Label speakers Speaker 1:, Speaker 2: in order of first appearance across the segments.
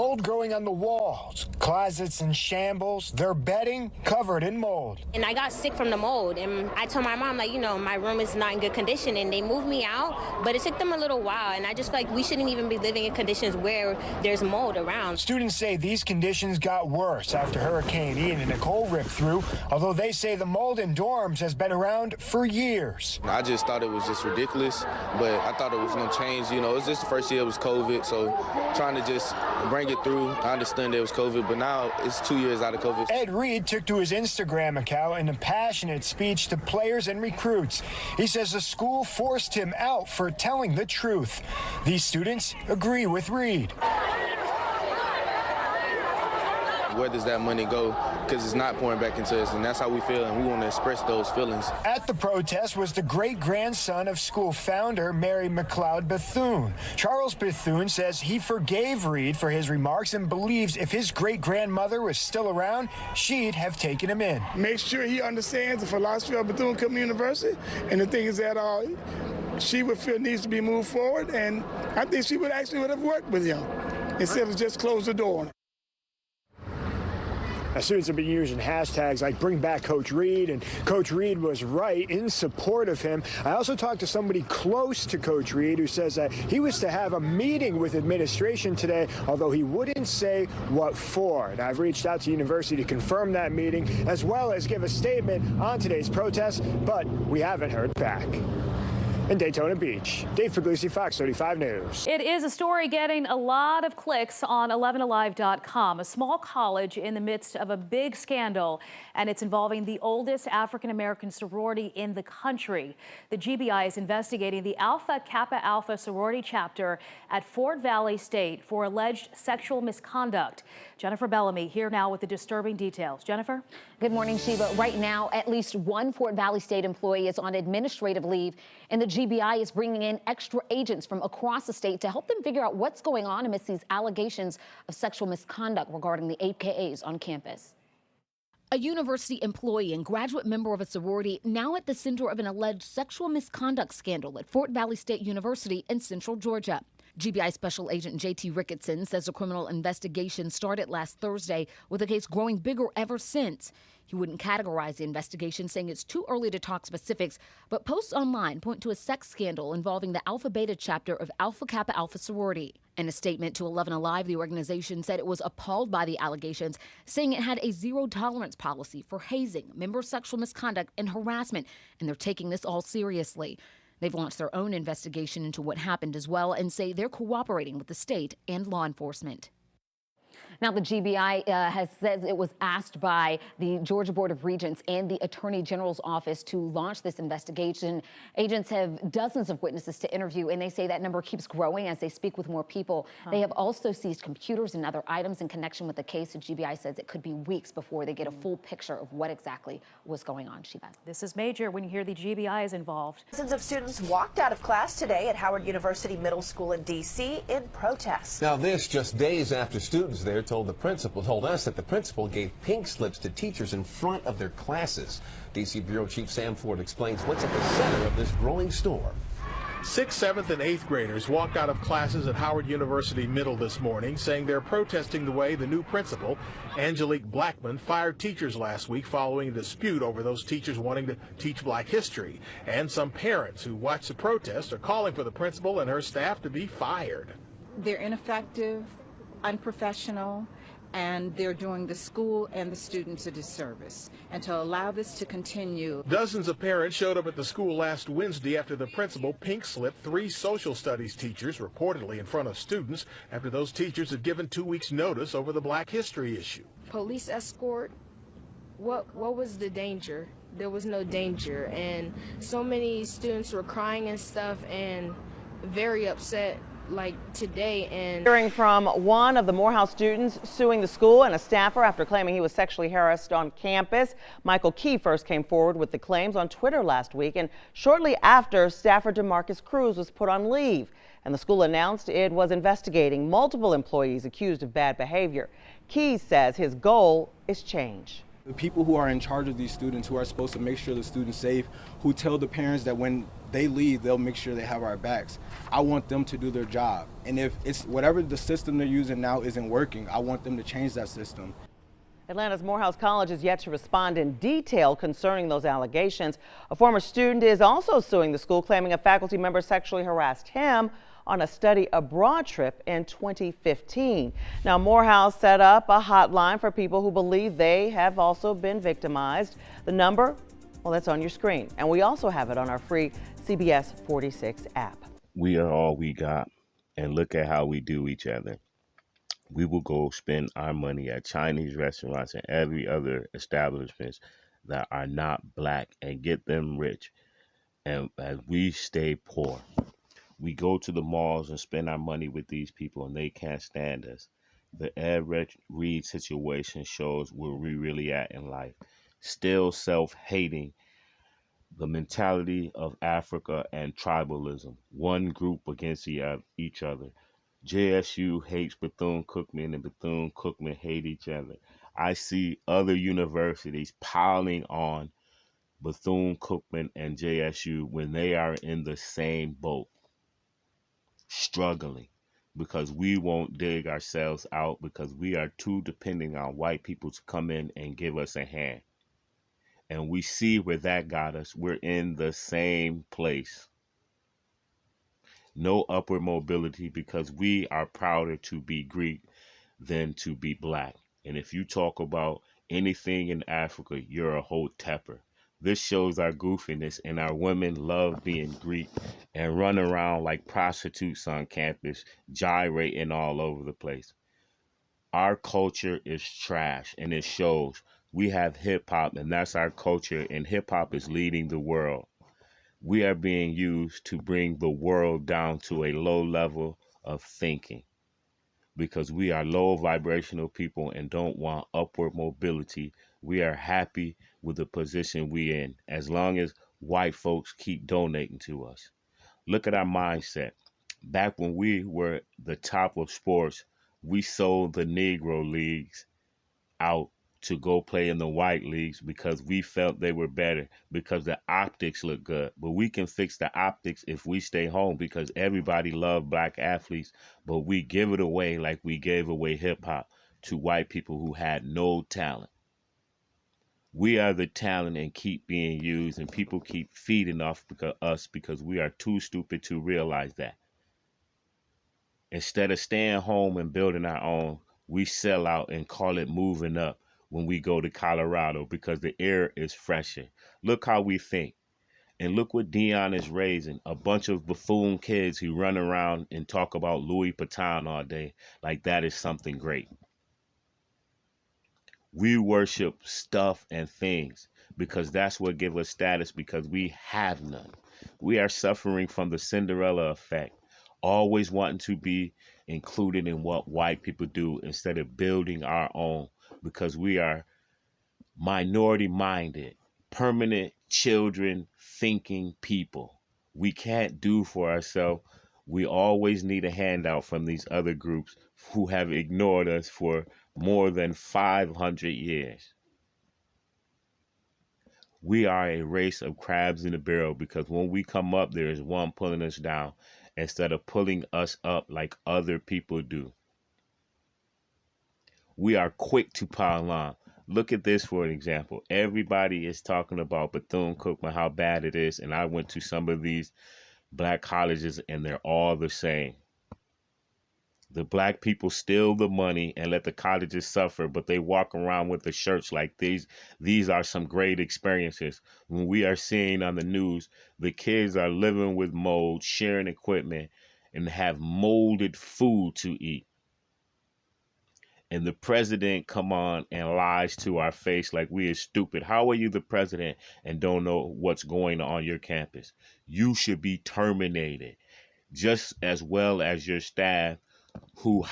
Speaker 1: Mold growing on the walls, closets in shambles, their bedding covered in mold.
Speaker 2: And I got sick from the mold, and I told my mom, like, you know, my room is not in good condition, and they moved me out, but it took them a little while, and I just feel like we shouldn't even be living in conditions where there's mold around.
Speaker 1: Students say these conditions got worse after Hurricane Ian and Nicole ripped through, although they say the mold in dorms has been around for years.
Speaker 3: I just thought it was just ridiculous, but I thought it was going to change. You know, it was just the first year it was COVID, so trying to just bring it through. I understand it was COVID, but now it's 2 years out of COVID.
Speaker 1: Ed Reed took to his Instagram account in a passionate speech to players and recruits. He says the school forced him out for telling the truth. These students agree with Reed.
Speaker 3: Where does that money go? Because it's not pouring back into us, and that's how we feel, and we want to express those feelings.
Speaker 1: At the protest was the great-grandson of school founder Mary McLeod Bethune. Charles Bethune says he forgave Reed for his remarks and believes if his great-grandmother was still around, she'd have taken him in.
Speaker 4: Make sure he understands the philosophy of Bethune-Cookman University and the things that she would feel needs to be moved forward, and I think she would have worked with him instead of just close the door.
Speaker 1: Students have been using hashtags like Bring Back Coach Reed, and Coach Reed was right in support of him. I also talked to somebody close to Coach Reed who says that he was to have a meeting with administration today, although he wouldn't say what for. And I've reached out to university to confirm that meeting, as well as give a statement on today's protest, but we haven't heard back. In Daytona Beach, Dave Puglisi, Fox 35 News.
Speaker 5: It is a story getting a lot of clicks on 11alive.com. A small college in the midst of a big scandal, and it's involving the oldest African-American sorority in the country. The GBI is investigating the Alpha Kappa Alpha sorority chapter at Fort Valley State for alleged sexual misconduct. Jennifer Bellamy here now with the disturbing details. Jennifer?
Speaker 6: Good morning, Sheba. Right now, at least one Fort Valley State employee is on administrative leave, and the GBI is bringing in extra agents from across the state to help them figure out what's going on amidst these allegations of sexual misconduct regarding the AKAs on campus. A university employee and graduate member of a sorority now at the center of an alleged sexual misconduct scandal at Fort Valley State University in Central Georgia. GBI Special Agent J.T. Ricketson says the criminal investigation started last Thursday, with the case growing bigger ever since. He wouldn't categorize the investigation, saying it's too early to talk specifics, but posts online point to a sex scandal involving the Alpha Beta chapter of Alpha Kappa Alpha sorority. In a statement to 11 Alive, the organization said it was appalled by the allegations, saying it had a zero-tolerance policy for hazing, member sexual misconduct, and harassment, and they're taking this all seriously. They've launched their own investigation into what happened as well and say they're cooperating with the state and law enforcement. Now, the GBI says it was asked by the Georgia Board of Regents and the Attorney General's office to launch this investigation. Agents have dozens of witnesses to interview, and they say that number keeps growing as they speak with more people. They have also seized computers and other items in connection with the case. The GBI says it could be weeks before they get a full picture of what exactly was going on. Sheba.
Speaker 5: This is major when you hear the GBI is involved.
Speaker 7: Dozens of students walked out of class today at Howard University Middle School in D.C. in protest.
Speaker 8: Now this just days after students there told us that the principal gave pink slips to teachers in front of their classes. D.C. Bureau Chief Sam Ford explains what's at the center of this growing storm.
Speaker 9: 6th, 7th, and 8th graders walked out of classes at Howard University Middle this morning, saying they're protesting the way the new principal, Angelique Blackman, fired teachers last week following a dispute over those teachers wanting to teach Black history. And some parents who watched the protest are calling for the principal and her staff to be fired.
Speaker 10: They're ineffective, unprofessional, and they're doing the school and the students a disservice. And to allow this to continue.
Speaker 9: Dozens of parents showed up at the school last Wednesday after the principal pink slipped 3 social studies teachers, reportedly in front of students, after those teachers had given 2 weeks' notice over the Black history issue.
Speaker 11: Police escort, what was the danger? There was no danger, and so many students were crying and stuff and very upset. Like today. And
Speaker 12: hearing from one of the Morehouse students suing the school and a staffer after claiming he was sexually harassed on campus. Michael Key first came forward with the claims on Twitter last week, and shortly after, staffer DeMarcus Cruz was put on leave, and the school announced it was investigating multiple employees accused of bad behavior. Key says his goal is change.
Speaker 13: The people who are in charge of these students, who are supposed to make sure the students safe, who tell the parents that when they leave, they'll make sure they have our backs. I want them to do their job. And if it's whatever the system they're using now isn't working, I want them to change that system.
Speaker 12: Atlanta's Morehouse College is yet to respond in detail concerning those allegations. A former student is also suing the school, claiming a faculty member sexually harassed him on a study abroad trip in 2015. Now, Morehouse set up a hotline for people who believe they have also been victimized. The number, well, that's on your screen. And we also have it on our free CBS 46 app.
Speaker 14: We are all we got, and look at how we do each other. We will go spend our money at Chinese restaurants and every other establishments that are not black and get them rich. And as we stay poor, we go to the malls and spend our money with these people and they can't stand us. The Ed Reed situation shows where we really at in life. Still self-hating, the mentality of Africa and tribalism. One group against each other. JSU hates Bethune-Cookman and Bethune-Cookman hate each other. I see other universities piling on Bethune-Cookman and JSU when they are in the same boat, struggling because we won't dig ourselves out because we are too dependent on white people to come in and give us a hand. And we see where that got us. We're in the same place. No upward mobility because we are prouder to be Greek than to be black. And if you talk about anything in Africa, you're a hotepper. This shows our goofiness, and our women love being Greek and run around like prostitutes on campus, gyrating all over the place. Our culture is trash, and it shows. We have hip-hop, and that's our culture, and hip-hop is leading the world. We are being used to bring the world down to a low level of thinking because we are low vibrational people and don't want upward mobility. We are happy with the position we in as long as white folks keep donating to us. Look at our mindset. Back when we were the top of sports, we sold the Negro leagues out to go play in the white leagues because we felt they were better, because the optics look good. But we can fix the optics if we stay home because everybody loved black athletes, but we give it away like we gave away hip hop to white people who had no talent. We are the talent and keep being used, and people keep feeding off us because we are too stupid to realize that. Instead of staying home and building our own, we sell out and call it moving up when we go to Colorado because the air is fresher. Look how we think. And look what Dion is raising. A bunch of buffoon kids who run around and talk about Louis Vuitton all day like that is something great. We worship stuff and things because that's what gives us status because we have none. We are suffering from the Cinderella effect, always wanting to be included in what white people do instead of building our own because we are minority minded, permanent children thinking people. We can't do for ourselves. We always need a handout from these other groups who have ignored us for more than 500 years. We are a race of crabs in a barrel because when we come up, there is one pulling us down instead of pulling us up like other people do. We are quick to pile on. Look at this for an example. Everybody is talking about Bethune-Cookman, how bad it is, and I went to some of these black colleges and they're all the same. The black people steal the money and let the colleges suffer, but they walk around with the shirts like these are some great experiences. When we are seeing on the news, the kids are living with mold, sharing equipment, and have molded food to eat. And the president come on and lies to our face like we is stupid. How are you the president and don't know what's going on your campus? You should be terminated, just as well as your staff who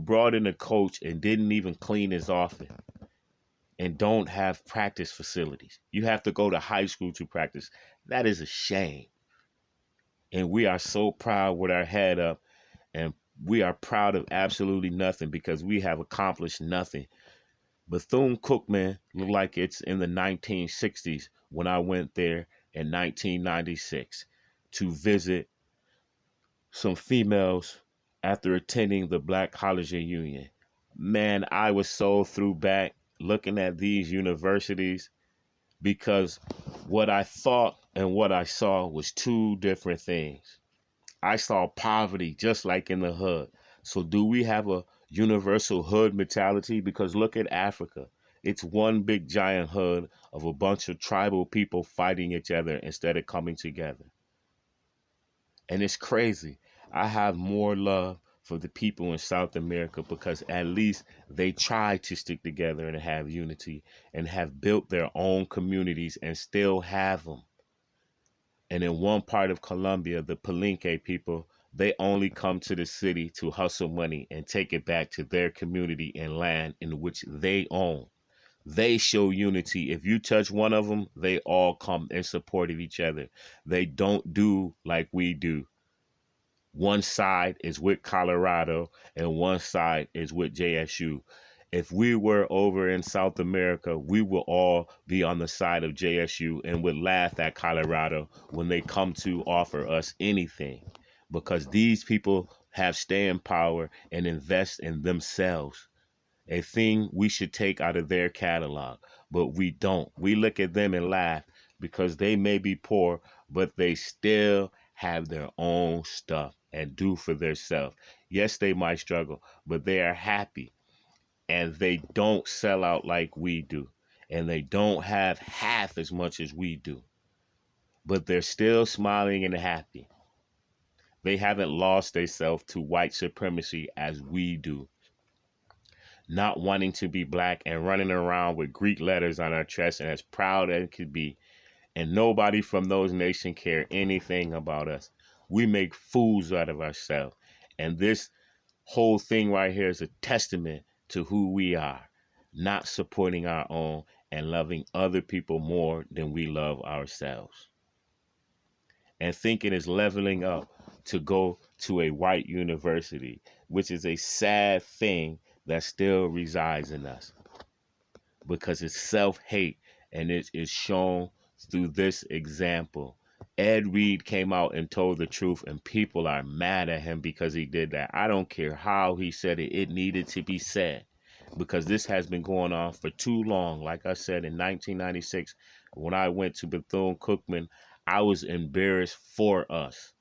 Speaker 14: brought in a coach and didn't even clean his office and don't have practice facilities. You have to go to high school to practice. That is a shame. And we are so proud with our head up, and we are proud of absolutely nothing because we have accomplished nothing. Bethune-Cookman looked like it's in the 1960s when I went there in 1996 to visit some females after attending the Black College Union. Man, I was so threw back looking at these universities because what I thought and what I saw was two different things. I saw poverty just like in the hood. So do we have a universal hood mentality? Because look at Africa. It's one big giant hood of a bunch of tribal people fighting each other instead of coming together. And it's crazy. I have more love for the people in South America because at least they try to stick together and have unity and have built their own communities and still have them. And in one part of Colombia, the Palenque people, they only come to the city to hustle money and take it back to their community and land in which they own. They show unity. If you touch one of them, they all come in support of each other. They don't do like we do. One side is with Colorado and one side is with JSU. If we were over in South America, we will all be on the side of JSU and would laugh at Colorado when they come to offer us anything, because these people have staying power and invest in themselves. A thing we should take out of their catalog, but we don't. We look at them and laugh because they may be poor, but they still have their own stuff and do for themselves. Yes, they might struggle, but they are happy and they don't sell out like we do. And they don't have half as much as we do, but they're still smiling and happy. They haven't lost themselves to white supremacy as we do. Not wanting to be black and running around with Greek letters on our chest and as proud as could be. And nobody from those nations care anything about us. We make fools out of ourselves. And this whole thing right here is a testament to who we are, not supporting our own and loving other people more than we love ourselves. And thinking it's leveling up to go to a white university, which is a sad thing that still resides in us because it's self-hate and it is shown through this example. Ed Reed came out and told the truth and people are mad at him because he did that. I don't care how he said it. It needed to be said because this has been going on for too long. Like I said, in 1996, when I went to Bethune-Cookman, I was embarrassed for us.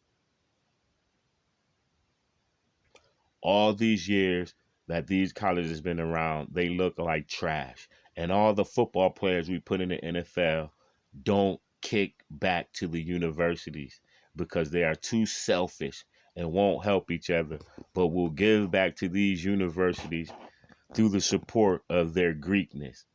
Speaker 14: All these years that these colleges been around, they look like trash. And all the football players we put in the NFL don't kick back to the universities because they are too selfish and won't help each other, but will give back to these universities through the support of their Greekness.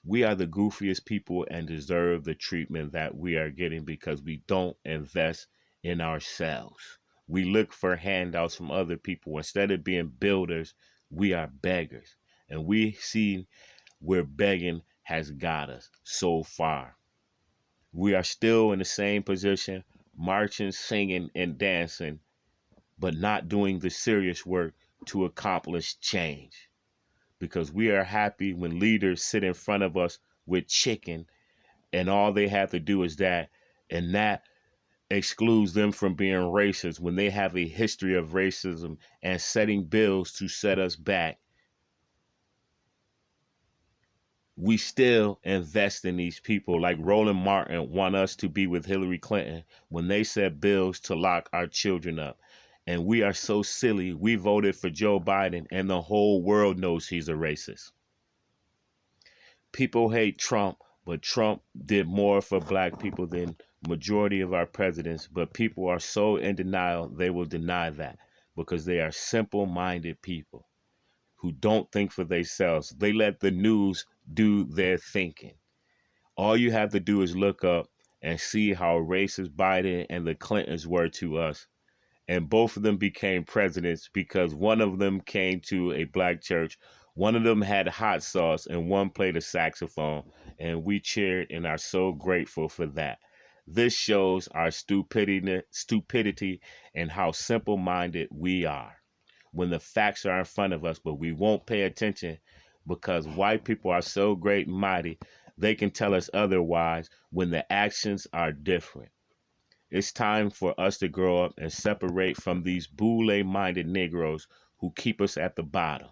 Speaker 14: We are the goofiest people and deserve the treatment that we are getting because we don't invest in ourselves. We look for handouts from other people. Instead of being builders, we are beggars. And we see where begging has got us so far. We are still in the same position, marching, singing, and dancing, but not doing the serious work to accomplish change. Because we are happy when leaders sit in front of us with chicken and all they have to do is that, and that excludes them from being racist when they have a history of racism and setting bills to set us back. We still invest in these people like Roland Martin want us to be with Hillary Clinton when they set bills to lock our children up. And we are so silly. We voted for Joe Biden and the whole world knows he's a racist. People hate Trump, but Trump did more for black people than majority of our presidents. But people are so in denial, they will deny that because they are simple-minded people who don't think for themselves. They let the news do their thinking. All you have to do is look up and see how racist Biden and the Clintons were to us. And both of them became presidents because one of them came to a black church, one of them had hot sauce, and one played a saxophone. And we cheered and are so grateful for that. This shows our stupidity and how simple-minded we are when the facts are in front of us, but we won't pay attention because white people are so great and mighty, they can tell us otherwise when the actions are different. It's time for us to grow up and separate from these boule-minded Negroes who keep us at the bottom.